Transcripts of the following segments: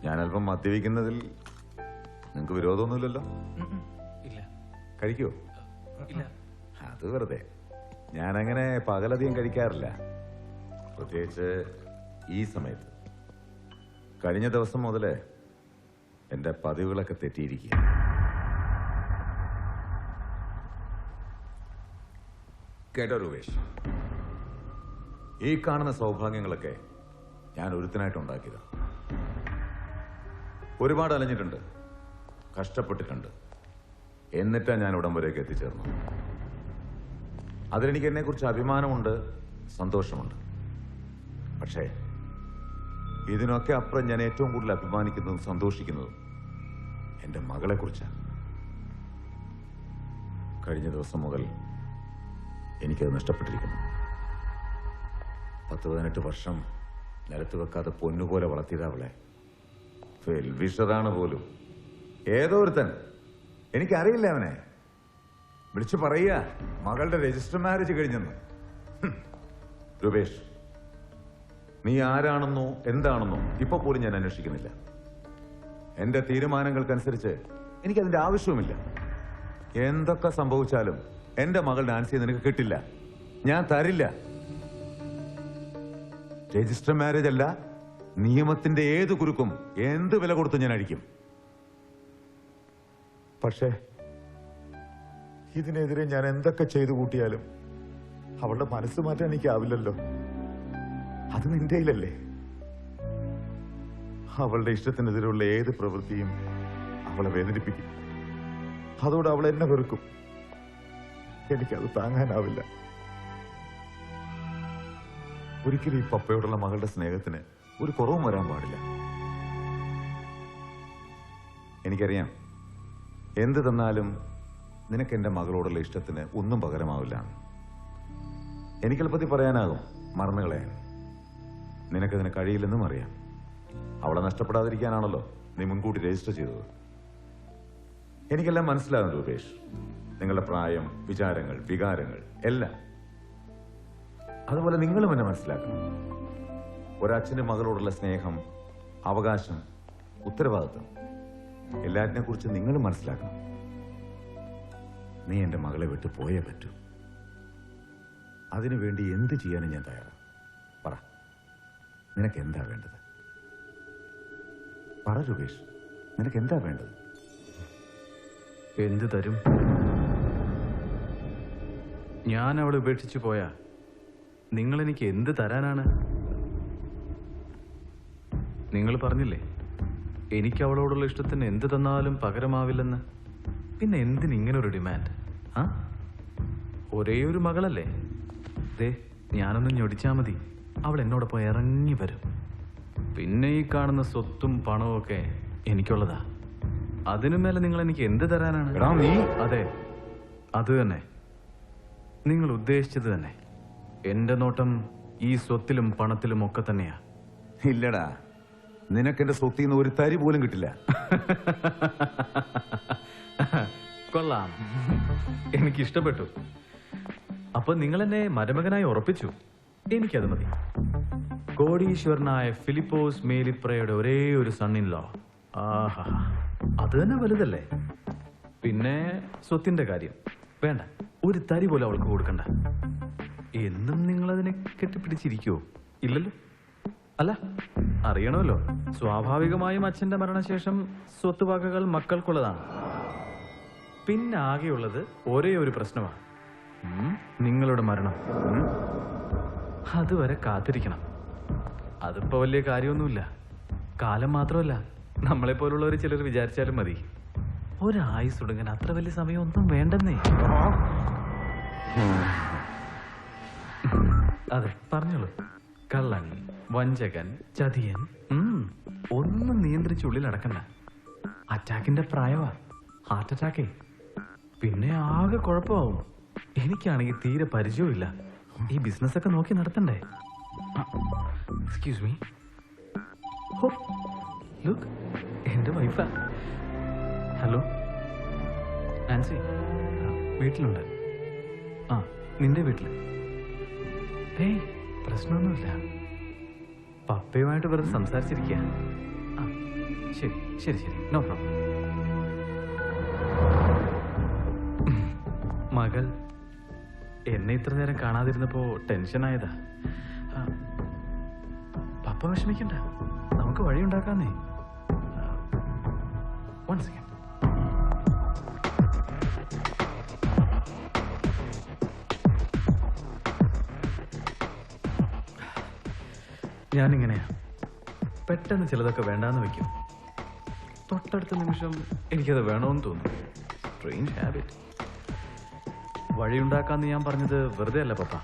ഞാൻ അല്പം മദ്യപിക്കുന്നതിൽ നിങ്ങൾക്ക് വിരോധമൊന്നുമില്ലല്ലോ? ഇല്ല. കഴിക്കോ? ഇല്ല. അത് വെറുതെ. ഞാനങ്ങനെ പകലധികം കഴിക്കാറില്ല, പ്രത്യേകിച്ച് ഈ സമയത്ത്. കഴിഞ്ഞ ദിവസം മുതല് എന്റെ പതിവുകളൊക്കെ തെറ്റിയിരിക്കുക. കേട്ടോ രൂപേഷ്, ഈ കാണുന്ന സൗഭാഗ്യങ്ങളൊക്കെ ഞാൻ ഒരുത്തനായിട്ട് ഉണ്ടാക്കിയതാണ്. ഒരുപാട് അലഞ്ഞിട്ടുണ്ട്, കഷ്ടപ്പെട്ടിട്ടുണ്ട്. എന്നിട്ടാ ഞാൻ ഇവിടം വരെയൊക്കെ എത്തിച്ചേർന്നു. അതിലെനിക്ക് എന്നെക്കുറിച്ച് അഭിമാനമുണ്ട്, സന്തോഷമുണ്ട്. പക്ഷേ ഇതിനൊക്കെ അപ്പുറം ഞാൻ ഏറ്റവും കൂടുതൽ അഭിമാനിക്കുന്നതും സന്തോഷിക്കുന്നതും എന്റെ മകളെക്കുറിച്ചാണ്. കഴിഞ്ഞ ദിവസം മുതൽ എനിക്കത് നഷ്ടപ്പെട്ടിരിക്കുന്നു. 10-18 വർഷം നിലത്ത് വെക്കാതെ പൊന്നുപോലെ വളർത്തിയത് അവളെ. വെൽവിഷറാണ് പോലും. ഏതോ ഒരുത്തൻ, എനിക്കറിയില്ല അവനെ, വിളിച്ചു പറയുക മകളുടെ രജിസ്റ്റർ മാരേജ് കഴിഞ്ഞെന്ന്. രൂപേഷ്, നീ ആരാണെന്നോ എന്താണെന്നോ ഇപ്പൊ പോലും ഞാൻ അന്വേഷിക്കുന്നില്ല. എന്റെ തീരുമാനങ്ങൾക്കനുസരിച്ച് എനിക്കതിന്റെ ആവശ്യവുമില്ല. എന്തൊക്കെ സംഭവിച്ചാലും എന്റെ മകൾ നാൻസിയെ നിനക്ക് കിട്ടില്ല, ഞാൻ തരില്ല. രജിസ്റ്റർ മാരേജ് അല്ല, നിയമത്തിന്റെ ഏത് കുരുക്കും എന്ത് വില കൊടുത്ത് ഞാൻ അഴിക്കും. പക്ഷേ ഇതിനെതിരെ ഞാൻ എന്തൊക്കെ ചെയ്തു കൂട്ടിയാലും അവളുടെ മനസ്സ് മാറ്റാൻ എനിക്കാവില്ലല്ലോ. അത് നിന്റെ കയ്യിലല്ലേ. അവളുടെ ഇഷ്ടത്തിനെതിരെയുള്ള ഏത് പ്രവൃത്തിയും അവളെ വേദനിപ്പിക്കും. അതോടെ അവൾ എന്നെ വെറുക്കും. എനിക്കത് താങ്ങാനാവില്ല. ഒരിക്കലും ഈ പപ്പയോടുള്ള മകളുടെ സ്നേഹത്തിന് ഒരു കുറവും വരാൻ പാടില്ല. എനിക്കറിയാം, എന്ത് തന്നാലും നിനക്ക് എന്റെ മകളോടുള്ള ഇഷ്ടത്തിന് ഒന്നും പകരമാവില്ല. എനിക്കെളുപ്പത്തിൽ പറയാനാകും, മറന്നു കളയാൻ. നിനക്കതിന് കഴിയില്ലെന്നും അറിയാം. അവളെ നഷ്ടപ്പെടാതിരിക്കാനാണല്ലോ നീ മുൻകൂട്ടി രജിസ്റ്റർ ചെയ്തത്. എനിക്കെല്ലാം മനസ്സിലാകും രൂപേഷ്, നിങ്ങളുടെ പ്രായം, വിചാരങ്ങൾ, വികാരങ്ങൾ എല്ലാം. അതുപോലെ നിങ്ങളും എന്നെ മനസ്സിലാക്കണം. ഒരച്ഛന്റെ മകളോടുള്ള സ്നേഹം, അവകാശം, ഉത്തരവാദിത്വം എല്ലാറ്റിനെ കുറിച്ച് നിങ്ങളും മനസ്സിലാക്കണം. നീ എന്റെ മകളെ വിട്ടു പോയേ പറ്റൂ. അതിനുവേണ്ടി എന്ത് ചെയ്യാനും ഞാൻ തയ്യാറാണ്. പറ, നിനക്ക് എന്താ വേണ്ടത്? പറ രൂപേഷ്, നിനക്ക് എന്താ വേണ്ടത്? എന്ത് തരും? ഞാൻ അവളെ ഉപേക്ഷിച്ചു പോയാ നിങ്ങൾ എനിക്ക് എന്ത് തരാനാണ്? നിങ്ങൾ പറഞ്ഞില്ലേ എനിക്ക് അവളോടുള്ള ഇഷ്ടത്തിന് എന്ത് തന്നാലും പകരമാവില്ലെന്ന്. പിന്നെ എന്തിനിങ്ങനൊരു ഡിമാൻഡ്? ആ, ഒരേ ഒരു മകളല്ലേ? ദേ, ഞാനൊന്ന് ഞൊടിച്ചാ മതി, അവൾ എന്നോടൊപ്പം ഇറങ്ങി വരും. പിന്നെ ഈ കാണുന്ന സ്വത്തും പണവും ഒക്കെ എനിക്കുള്ളതാ. അതിനു മേലെ നിങ്ങൾ എനിക്ക് എന്ത് തരാനാണ്? അതെ, അത് തന്നെ, നിങ്ങൾ ഉദ്ദേശിച്ചത് തന്നെ. എന്റെ നോട്ടം ഈ സ്വത്തിലും പണത്തിലും ഒക്കെ തന്നെയാ. ഇല്ലടാ, നിനക്കെന്റെ സ്വത്തിൽ നിന്ന് ഒരു തരി പോലും കിട്ടില്ല. കൊള്ളാം, എനിക്കിഷ്ടപ്പെട്ടു. അപ്പൊ നിങ്ങൾ എന്നെ മരുമകനായി ഉറപ്പിച്ചു. എനിക്കത് മതി. കോടീശ്വരനായ ഫിലിപ്പോസ് മേലിപ്രയുടെ ഒരേ ഒരു സണ്ണിൻ ലോ. ആഹാ, അത് തന്നെ വലുതല്ലേ. പിന്നെ സ്വത്തിന്റെ കാര്യം വേണ്ട, ഒരു തരി പോലും അവൾക്ക് കൊടുക്കണ്ട. എന്നും നിങ്ങളതിനെ കെട്ടിപ്പിടിച്ചിരിക്കുവോ? ഇല്ലല്ലോ. അല്ല, അറിയണമല്ലോ, സ്വാഭാവികമായും അച്ഛന്റെ മരണശേഷം സ്വത്തുവകകൾ മക്കൾക്കുള്ളതാണ്. പിന്നെ ആകെയുള്ളത് ഒരേ ഒരു പ്രശ്നമാണ്, നിങ്ങളുടെ മരണം. അതുവരെ കാത്തിരിക്കണം. അതിപ്പോ വലിയ കാര്യമൊന്നുമില്ല. കാലം മാത്രമല്ല, നമ്മളെ പോലുള്ളവർ ചിലർ വിചാരിച്ചാലും മതി. ഒരായുസ് തുടങ്ങാൻ അത്ര വലിയ സമയമൊന്നും വേണ്ടെന്നേ. അതെ, പറഞ്ഞോളൂ. കള്ളൻ, വഞ്ചകൻ, ചതിയൻ, ഒന്നും നിയന്ത്രിച്ചുള്ളിൽ അടക്കണ്ട. അറ്റാക്കിന്റെ പ്രായവാ, ഹാർട്ട് അറ്റാക്കേ. പിന്നെ ആകെ കുഴപ്പമാവും. എനിക്കാണെങ്കിൽ തീരെ പരിചയമില്ല. ഈ ബിസിനസ് ഒക്കെ നോക്കി നടത്തണ്ടേ? Excuse me. ലുക്ക്, എന്റെ വൈഫാ. ഹലോ നാൻസി, വീട്ടിലുണ്ട്. ആ, നിന്റെ വീട്ടില്? ഏയ്, പ്രശ്നമൊന്നുമില്ല. പപ്പയുമായിട്ട് വെറുതെ സംസാരിച്ചിരിക്കുക. ശരി ശരി ശരി, നോ പ്രോബ്ലം. മകൾ എന്നെ ഇത്ര നേരം കാണാതിരുന്നപ്പോ ടെൻഷനായതാ. പപ്പ വിഷമിക്കണ്ട, നമുക്ക് വഴിയുണ്ടാക്കാന്നേ. One second. ഞാനിങ്ങനെയാ, പെട്ടെന്ന് ചിലതൊക്കെ വേണ്ടാന്ന് വെക്കും, തൊട്ടടുത്ത നിമിഷം എനിക്കത് വേണമെന്ന് തോന്നും. Strange habit. വഴിയുണ്ടാക്കാന്ന് ഞാൻ പറഞ്ഞത് വെറുതെ അല്ല പപ്പ.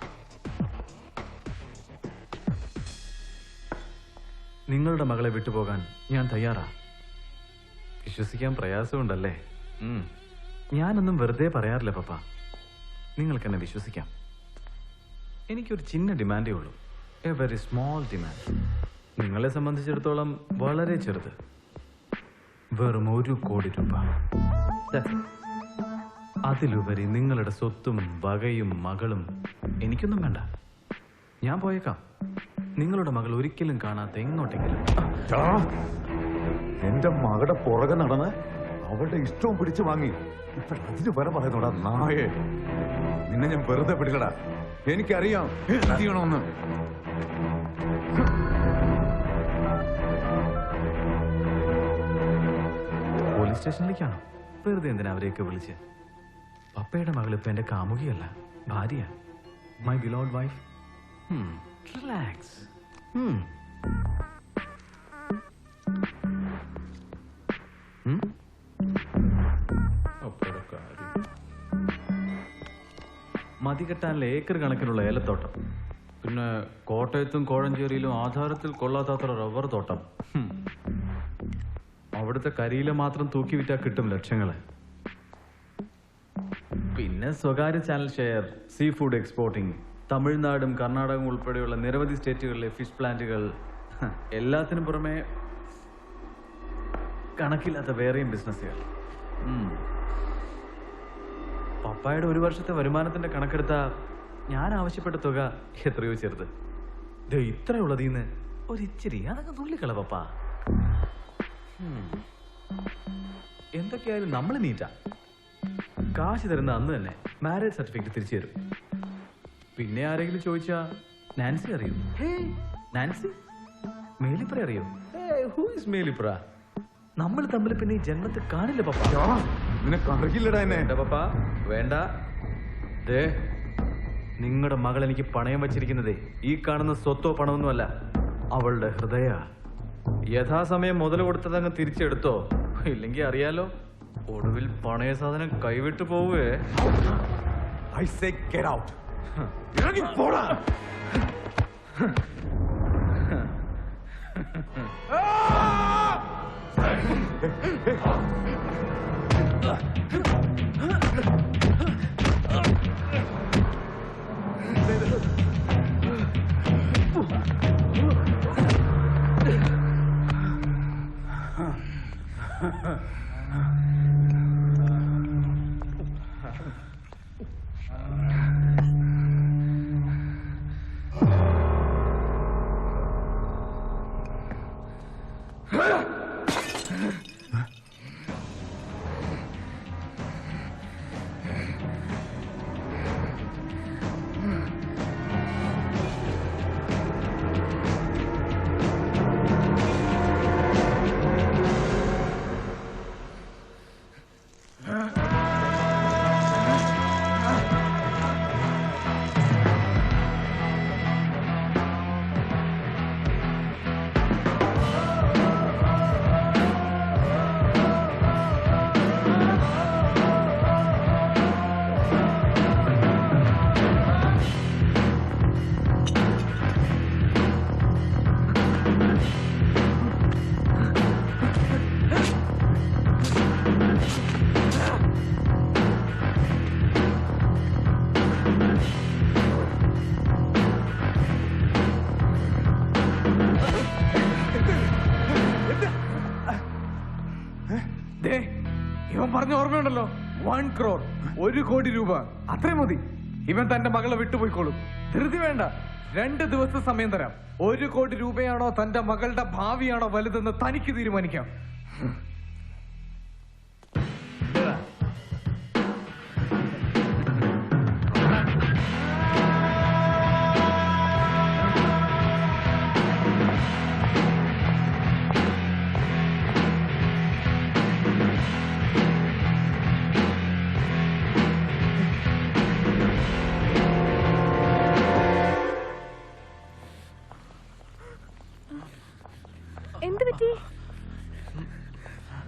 നിങ്ങളുടെ മകളെ വിട്ടുപോകാൻ ഞാൻ തയ്യാറാ. വിശ്വസിക്കാൻ പ്രയാസമുണ്ടല്ലേ? ഞാനൊന്നും വെറുതെ പറയാറില്ല പപ്പ. നിങ്ങൾക്ക് എന്നെ വിശ്വസിക്കാം. എനിക്കൊരു ചിന്ന ഡിമാൻഡേ ഉള്ളൂ, എ വെരി സ്മോൾ ഡിമാൻഡ്. നിങ്ങളെ സംബന്ധിച്ചിടത്തോളം വളരെ ചെറുത്, വെറും 1 കോടി രൂപ. അതിലുപരി നിങ്ങളുടെ സ്വത്തും വകയും മകളും എനിക്കൊന്നും വേണ്ട. ഞാൻ പോയേക്കാം. നിങ്ങളുടെ മകൾ ഒരിക്കലും കാണാത്ത എങ്ങോട്ടെങ്കിലും. എന്റെ മകളുടെ പുറകെ നടന്ന് അവളുടെ ഇഷ്ടവും പിടിച്ചു വാങ്ങി ഇപ്പൊ അതിന് വരെ പറയുന്നോടാ നായേ. നിന്നെ ഞാൻ വെറുതെ പിടിക്കടാ. എനിക്കറിയാം എന്ത് ചെയ്യണമെന്ന്. പോലീസ് സ്റ്റേഷനിലേക്കാണോ? വെറുതെ എന്തിനാ അവരെയൊക്കെ വിളിച്ച്? പപ്പയുടെ മകൾ ഇപ്പൊ എന്റെ കാമുകിയല്ല, ഭാര്യ. My beloved wife. റിലാക്സ്. മതി കെട്ടാനുള്ള ഏക്കർ കണക്കിനുള്ള ഏലത്തോട്ടം, പിന്നെ കോട്ടയത്തും കോഴഞ്ചേരിയിലും ആധാരത്തിൽ കൊള്ളാത്തത്ര റബ്ബർ തോട്ടം. അവിടുത്തെ കരിയില മാത്രം തൂക്കി വിറ്റാ കിട്ടും ലക്ഷങ്ങള്. പിന്നെ സ്വകാര്യ channel share, sea food exporting, തമിഴ്നാടും കർണാടകവും ഉൾപ്പെടെയുള്ള നിരവധി സ്റ്റേറ്റുകളിലെ ഫിഷ് പ്ലാന്റുകൾ, എല്ലാത്തിനും പുറമെ കണക്കില്ലാത്ത വേറെയും ബിസിനസ്സുകൾ. പപ്പായുടെ 1 വർഷത്തെ വരുമാനത്തിന്റെ കണക്കെടുത്ത ഞാൻ ആവശ്യപ്പെട്ട തുക എത്രയോ ചെറുത്. ഇത്രയുള്ളതിന്ന് ഒരിച്ചിരി അതൊക്കെ തുള്ളിക്കള പപ്പ. എന്തൊക്കെയായാലും നമ്മൾ നീറ്റാ. കാശ് തരുന്ന അന്ന് തന്നെ മാരേജ് സർട്ടിഫിക്കറ്റ് തിരിച്ചു തരും. പിന്നെ ആരെങ്കിലും ചോദിച്ചാ നാൻസി അറിയൂ? നാൻസി? മേലിപ്ര അറിയോ? Who is Melipra? നമ്മൾ തമ്മിൽ പിന്നെ ഈ ജന്മത്തിൽ കാണില്ല പപ്പ. നിനക്കറിയില്ലടാ എന്നെ. പപ്പ വേണ്ട. നിങ്ങളുടെ മകൾ എനിക്ക് പണയം വച്ചിരിക്കുന്നതേ ഈ കാണുന്ന സ്വത്തോ പണമൊന്നുമല്ല, അവളുടെ ഹൃദയ. യഥാസമയം മുതൽ കൊടുത്തതങ്ങ് തിരിച്ചെടുത്തോ, ഇല്ലെങ്കിൽ അറിയാലോ ഒടുവിൽ പണയ സാധനം കൈവിട്ടു പോവേ. I say get out. ഇറങ്ങി പോടാ. ഇവൻ പറഞ്ഞ ഓർമ്മയുണ്ടല്ലോ, 1 crore, 1 കോടി രൂപ, അത്രയും മതി. ഇവൻ തന്റെ മകളെ വിട്ടുപോയിക്കോളും. ധൃതി വേണ്ട. 2 ദിവസം സമയം തരാം. 1 കോടി രൂപയാണോ തന്റെ മകളുടെ ഭാവിയാണോ വലുതെന്ന് തനിക്ക് തീരുമാനിക്കാം.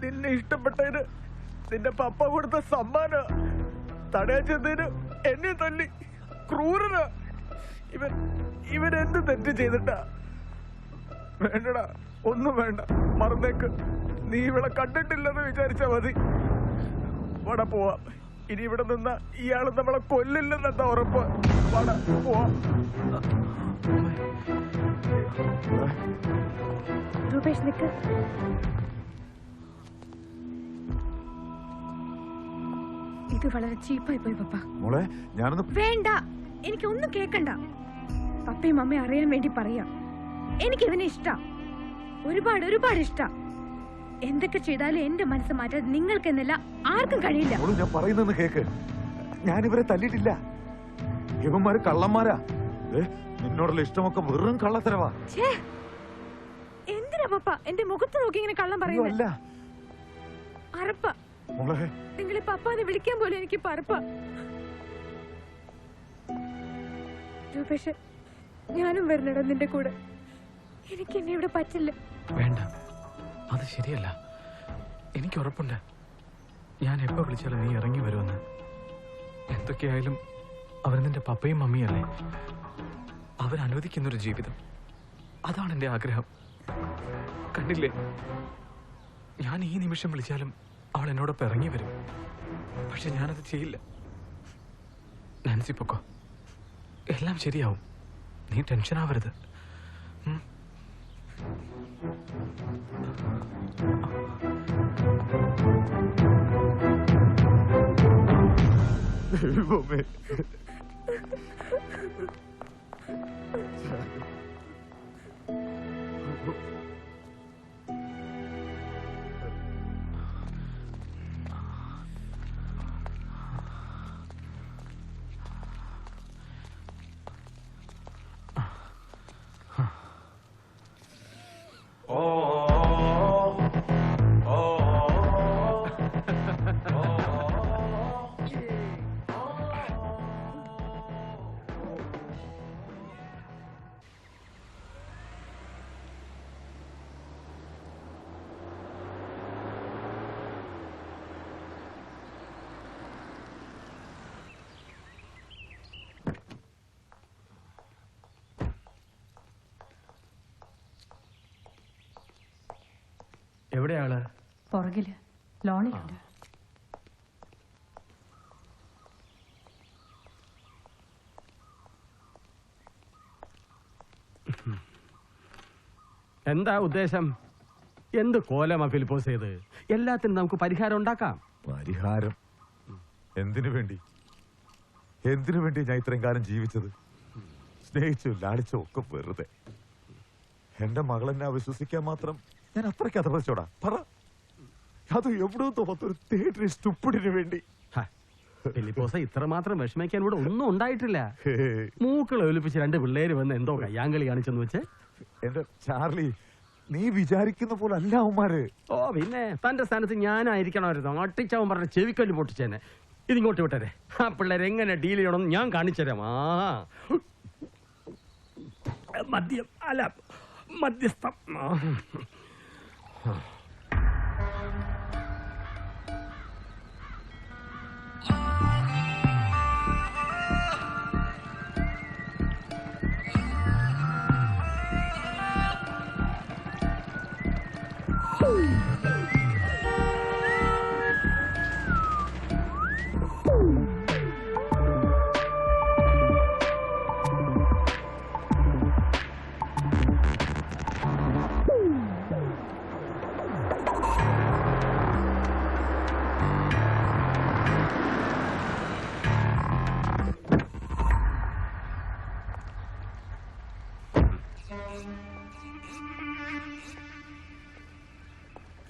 നിന്നെ ഇഷ്ടപ്പെട്ടതിന് നിന്റെ പപ്പ കൊടുത്ത സമ്മാനം തടയാൻ ചെന്നതിന് എന്നെ തല്ലി. ക്രൂരന ഇവൻ എന്ത് തെറ്റ് ചെയ്തിട്ടാ? വേണ്ടടാ, ഒന്നും വേണ്ട, മറന്നേക്ക്. നീ ഇവിടെ കണ്ടിട്ടില്ലെന്ന് വിചാരിച്ചാ മതി. വട പോവാം. ഇനി ഇവിടെ നിന്ന ഇയാള് നമ്മളെ കൊല്ലില്ലെന്നെന്താ ഉറപ്പ്? വട പോവാം. രൂപേഷ് നിക്ക്. ഇത് വളരെ ചീപ്പായി പോയി പപ്പ. മോളെ ഞാനൊന്ന് വേണ്ട, എനിക്കൊന്നും കേക്കണ്ട. പപ്പയും അമ്മയും അറിയാൻ വേണ്ടി പറയാം. എനിക്കിവനെ ഇഷ്ട, ഒരുപാട് ഇഷ്ട. എന്തൊക്കെ ചെയ്താലും എന്റെ മനസ്സ് മാറ്റാൻ നിങ്ങൾക്കെന്നല്ല ആർക്കും കഴിയില്ല. ഞാൻ പറയുന്നെന്ന് കേക്ക്. ഞാനിവരെ തല്ലിയിട്ടില്ല. ഇവന്മാര് കള്ളന്മാരാ. നിന്നോടുള്ള ഇഷ്ടമൊക്കെ വെറും കള്ളത്തരവാ. എന്തിനാ പപ്പ എന്റെ മുഖത്ത് നോക്കി ഇങ്ങനെ കള്ളം പറയുന്നില്ല? അറപ്പ. നിങ്ങളെ പപ്പാന്ന് വിളിക്കാൻ പോലും എനിക്ക് പറപ്പ. രൂപേഷ്, ഞാനും വരണടാ നിന്റെ കൂടെ. എനിക്ക് എന്നെ ഇവിടെ പറ്റില്ല. വേണ്ട, അത് ശരിയല്ല. എനിക്ക് ഉറപ്പുണ്ട് ഞാൻ എപ്പോ വിളിച്ചാലും നീ ഇറങ്ങി വരുമെന്ന്. എന്തൊക്കെയായാലും അവർ നിന്റെ പപ്പയും മമ്മിയല്ലേ. അവരനുവദിക്കുന്നൊരു ജീവിതം, അതാണ് എന്റെ ആഗ്രഹം. കണ്ടില്ലേ, ഞാൻ ഈ നിമിഷം വിളിച്ചാലും അവൾ എന്നോടൊപ്പം ഇറങ്ങി വരും. പക്ഷെ ഞാനത് ചെയ്യില്ല. നാൻസി പൊക്കോ, എല്ലാം ശരിയാവും. നീ ടെൻഷൻ ആവരുത്. എവിടെയാള്? പുറകില് ലോണിലുണ്ട്. എന്താ ഉദ്ദേശം? എന്ത് കോലമാ ഫിലിപ്പോസ് ചെയ്ത്? എല്ലാത്തിനും നമുക്ക് പരിഹാരം ഉണ്ടാക്കാം. പരിഹാരം എന്തിനു വേണ്ടി? എന്തിനു വേണ്ടി ഞാൻ ഇത്രയും കാലം ജീവിച്ചത്? സ്നേഹിച്ചു ലാളിച്ചോ ഒക്കെ വെറുതെ. എന്റെ മകളെന്നെ വിശ്വസിക്കാൻ മാത്രം ഞാൻ അത്രയ്ക്ക് അധപതിച്ചോടാ? പറ. അത് എവിടെയോ തോന്നത്തൊരു തേറ്ററി സ്റ്റുപ്പിഡിന് വേണ്ടി. ഫിലിപ്പോസ് ഇത്രമാത്രം വിഷമിക്കാൻ ഇവിടെ ഒന്നും ഉണ്ടായിട്ടില്ല. മൂക്കൾ ഒലിപ്പിച്ച് 2 പിള്ളേര് വന്ന് എന്തോ കയ്യാങ്കളി കാണിച്ചെന്ന് വെച്ച്. എന്റെ ചാർലി, നീ വിചാരിക്കുന്ന പോലെ അല്ല അവന്മാര്. ഓ പിന്നെ തന്റെ സ്ഥാനത്ത് ഞാനായിരിക്കണമായിരുന്നു. അട്ടിച്ചവൻ പറഞ്ഞ ചെവിക്കല്ല് പൊട്ടിച്ചേനെ. ഇതിങ്ങോട്ട് വിട്ടരെ. ആ പിള്ളേരെ എങ്ങനെ ഡീൽ ചെയ്യണമെന്ന് ഞാൻ കാണിച്ചുതരാം. മദ്യം അല്ല, മധ്യസ്ഥം.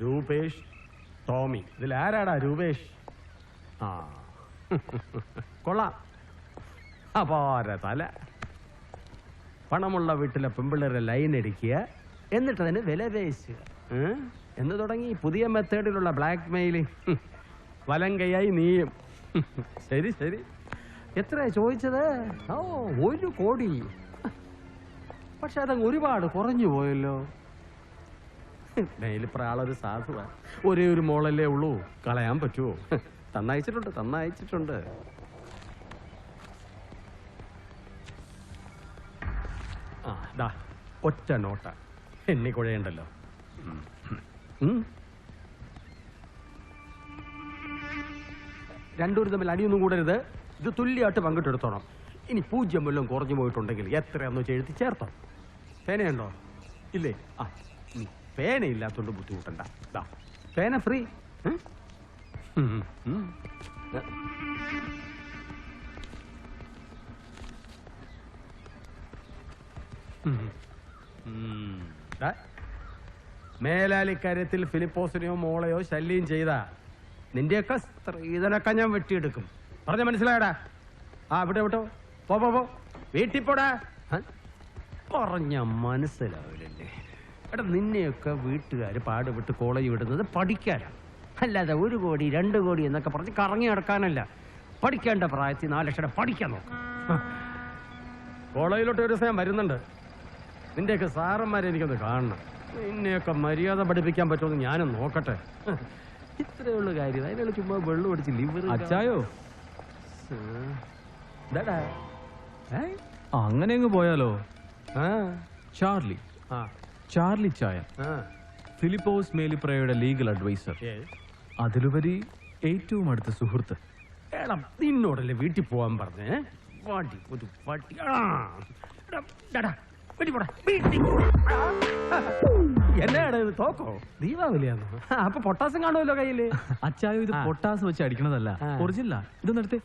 രൂപേഷ് ടോമി, ഇതിൽ ആരാടാ രൂപേഷ്? ആ കൊള്ളാം, അപാര തല. പണമുള്ള വീട്ടിലെ പെമ്പിള്ളേരെ ലൈൻ അടിക്കുക, എന്നിട്ട് അതിന് വില പേശുക എന്ന് തുടങ്ങി പുതിയ മെത്തേഡിലുള്ള ബ്ലാക്ക് മെയിലിംഗ്. വലം കൈയായി നീയും. ശരി ശരി, എത്രയാ ചോദിച്ചത്? ഓ, 1 കോടി. പക്ഷെ അതങ്ങ് ഒരുപാട് കുറഞ്ഞു പോയല്ലോ. മേലിപ്രാളൊരു സാധുവാ, ഒരേ ഒരു മോളല്ലേ ഉള്ളൂ, കളയാൻ പറ്റുമോ? തന്നയച്ചിട്ടുണ്ട്. ആ ദാ ഒറ്റ നോട്ട, എണ്ണി കുഴയണ്ടല്ലോ. രണ്ടുപേരും തമ്മിൽ അടിയൊന്നും കൂടരുത്. ഇത് തുല്യമായിട്ട് പങ്കിട്ടെടുത്തോണം. ഇനി 0 വല്ലതും കുറഞ്ഞു പോയിട്ടുണ്ടെങ്കിൽ എത്രയാന്ന് വെച്ച് എഴുതി ചേർത്തോ. പേനയുണ്ടോ? ഇല്ലേ? ആ, പേനയില്ലാത്തോണ്ട് ബുദ്ധിമുട്ടണ്ട. പേന ഫ്രീ. മേലാലിക്കാര്യത്തിൽ ഫിലിപ്പോസിനെയോ മോളെയോ ശല്യം ചെയ്ത നിന്റെയൊക്കെ സ്ത്രീധനൊക്കെ ഞാൻ വെട്ടിയെടുക്കും. പറഞ്ഞ മനസ്സിലായടാ? ആ വിട്ടോ വിട്ടോ, പോ വീട്ടിൽ പോടാ. പറഞ്ഞ മനസ്സിലാവില്ലല്ലേ? എടാ, നിന്നെയൊക്കെ വീട്ടുകാർ പാടുപെട്ട് കോളേജ് വിടുന്നത് പഠിക്കാനാണ്, അല്ലാതെ 1 കോടി 2 കോടി എന്നൊക്കെ പറഞ്ഞ് കറങ്ങി നടക്കാനല്ല. പഠിക്കേണ്ട പ്രായത്തിൽ 4 ലക്ഷം പഠിക്കാൻ നോക്കാം. കോളേജിലോട്ട് ഒരു ദിവസം വരുന്നുണ്ട്. നിന്റെയൊക്കെ സാറന്മാരെ എനിക്കൊന്ന് കാണണം. നിന്നെയൊക്കെ മര്യാദ പഠിപ്പിക്കാൻ പറ്റുമെന്ന് ഞാനും നോക്കട്ടെ. ഇത്രയേ ഉള്ളു കാര്യം. അതിനുള്ള ചുമ്മാ വെള്ളം അടിച്ച് ലിവർ. അച്ചായോ, ഇതാടാ അങ്ങനെ അങ്ങ് പോയാലോ? ചാർലി ആ ചാർലി ചായ, ആ ഫിലിപ്പോസ് മേലിപ്രയുടെ ലീഗൽ അഡ്വൈസർ, അതിലുപരി ഏറ്റവും അടുത്ത സുഹൃത്ത്. എടാ, നിന്നോടല്ലേ വീട്ടിൽ പോവാൻ പറഞ്ഞേ? വാടി ഒരു വാട്ടി. എന്നാണ് ഇത്, തോക്കോ? ദീപാവലിയാണോ? അപ്പൊ പൊട്ടാസം കാണുമല്ലോ കയ്യില്. അച്ചായോ, ഇത് പൊട്ടാസ് വെച്ച് അടിക്കണതല്ല, ഒറിജിനലാ. ഇതൊന്നും എടുത്തേ.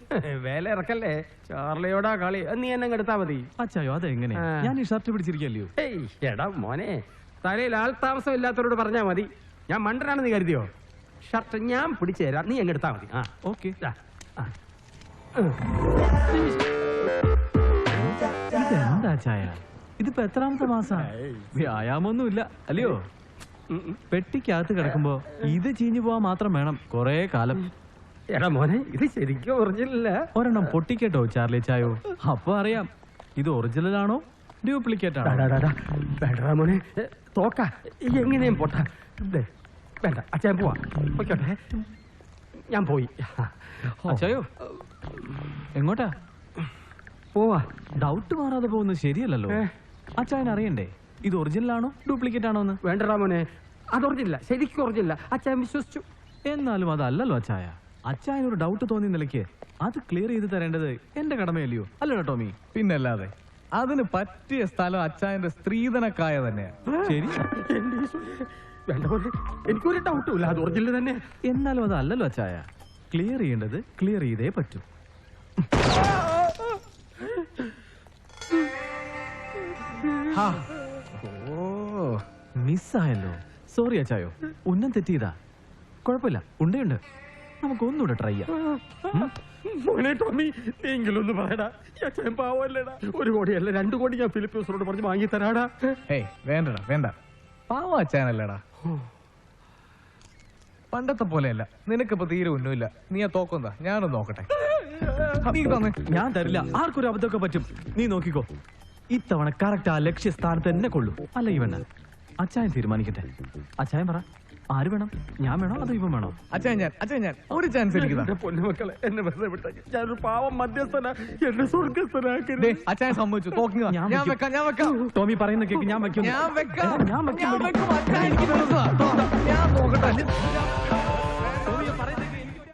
വേല ഇറക്കല്ലേ, ചാർലിയോടാ കളി. നീ എന്നെ എടുത്താ മതി. അച്ചായോ, അതെങ്ങനെ? ഞാൻ ഈ ഷർട്ട് പിടിച്ചിരിക്കല്ലയോ? ഏയ് എടാ മോനെ, തലയിൽ ആൾ താമസം ഇല്ലാത്തവരോട് പറഞ്ഞാ മതി. ഞാൻ മണ്ടനാണെന്ന് കരുതിയോ? ഷർട്ട് ഞാൻ പിടിച്ചു തരാം, നീ അങ്ങ് എടുത്താ മതി. ആ ഓക്കെ. ഇതെന്താ ചായ? ഇതിപ്പോ എത്രാമത്തെ മാസാ? വ്യായാമൊന്നുമില്ല അല്ലയോ? പെട്ടിക്കകത്ത് കിടക്കുമ്പോ ഇത് ചീഞ്ഞു പോവാൻ മാത്രം വേണം കൊറേ കാലം. എടാ മോനെ, ഇത് ശരിക്കും ഒറിജിനല്ല. ഒരെണ്ണം പൊട്ടിക്കട്ടോ ചാർലി ചായോ, അപ്പൊ അറിയാം ഇത് ഒറിജിനൽ ആണോ ഡ്യൂപ്ലിക്കേറ്റ് ആണോ. വേണ്ട മോനെ, തോക്ക എങ്ങനെയും പോട്ടാ. വേണ്ട, അച്ഛൻ പോവാ. ഓക്കോട്ടെ, ഞാൻ പോയി. അച്ചായോ, എങ്ങോട്ടാ പോവാ? ഡൗട്ട് മാറാതെ പോകുന്നത് ശരിയല്ലല്ലോ. അച്ചായന് അറിയണ്ടേ ഇത് ഒറിജിനൽ ആണോ ഡ്യൂപ്ലിക്കേറ്റ് ആണോ എന്ന്? വേണ്ടടാ മോനെ, അത് ഒറിജിനല്ല, ശരിക്കും ഒറിജിനല്ല. അച്ഛൻ വിശ്വസിച്ചു. എന്നാലും അതല്ലല്ലോ അച്ചായ. അച്ചായനൊരു ഡൗട്ട് തോന്നിയ നിലയ്ക്ക് അത് ക്ലിയർ ചെയ്ത് തരേണ്ടത് എന്റെ കടമയല്ലയോ? അല്ലല്ലോ ടോമി? പിന്നല്ലാതെ. അതിന് പറ്റിയ സ്ഥലം അച്ചായന്റെ സ്ത്രീധനക്കായ തന്നെയാ. ശരി, വേണ്ട പോലെ എനിക്കൊരു ഡൗട്ടും ഇല്ല, അത് ഒറിജിനൽ തന്നെ. എന്നാലും അതല്ലല്ലോ അച്ചായ. ക്ലിയർ ചെയ്യേണ്ടത് ക്ലിയർ ചെയ്തേ പറ്റൂ. ഓ, മിസ്സായല്ലോ. സോറി അച്ചായോ, ഉന്നം തെറ്റിയതാ. കുഴപ്പമില്ല, ഉണ്ടയുണ്ട്. നമുക്ക് ഒന്നുകൂടെ ട്രൈ ചെയ്യാം. മോനെ ടോമി, നീങ്കിലൊന്ന് പറയടാ. അച്ഛൻ പാവല്ലേടാ. 1 കോടിയല്ല 2 കോടി ഞാൻ ഫിലിപ്പോസിനോട് പറഞ്ഞ് വാങ്ങി തരാടാ. ഏയ് വേണ്ടടാ, വേണ്ട. പാവം അച്ചായനല്ലേടാ. പണ്ടത്തെ പോലെയല്ല. നിനക്കിപ്പോ തീരെ ഒന്നുമില്ല. നീ ആ തോക്കെന്താ? ഞാനൊന്ന് നോക്കട്ടെ. നീ തന്നെ. ഞാൻ തരില്ല. ആർക്കൊരു അബദ്ധമൊക്കെ പറ്റും. നീ നോക്കിക്കോ, ഇത്തവണ കറക്റ്റ് ആ ലക്ഷ്യസ്ഥാനത്ത് തന്നെ കൊള്ളു. അല്ല ഇവണ്ണ, അച്ചായൻ തീരുമാനിക്കട്ടെ. അച്ചായൻ പറ, ആര് വേണം? ഞാൻ വേണോ അതോ ഇവൻ വേണോ? അച്ചായൻ ഒരു ചാൻസ് എനിക്ക്. പൊന്നുമക്കളെ, എന്നെ വെറുതെ വിട്ടേക്ക്. ഞാനൊരു പാവം മധ്യസ്ഥനാ, എന്നെ സ്വർഗസ്ഥനാക്കരുത്. അച്ചായൻ സമ്മതിച്ചു. തോക്കുക. ഞാൻ വെക്കാം. ടോമി പറയുന്ന കേക്ക് ഞാൻ വെക്കും. ഞാൻ വെക്കാം. ഞാൻ വെക്കും. ഞാൻ നോക്കട്ടെ.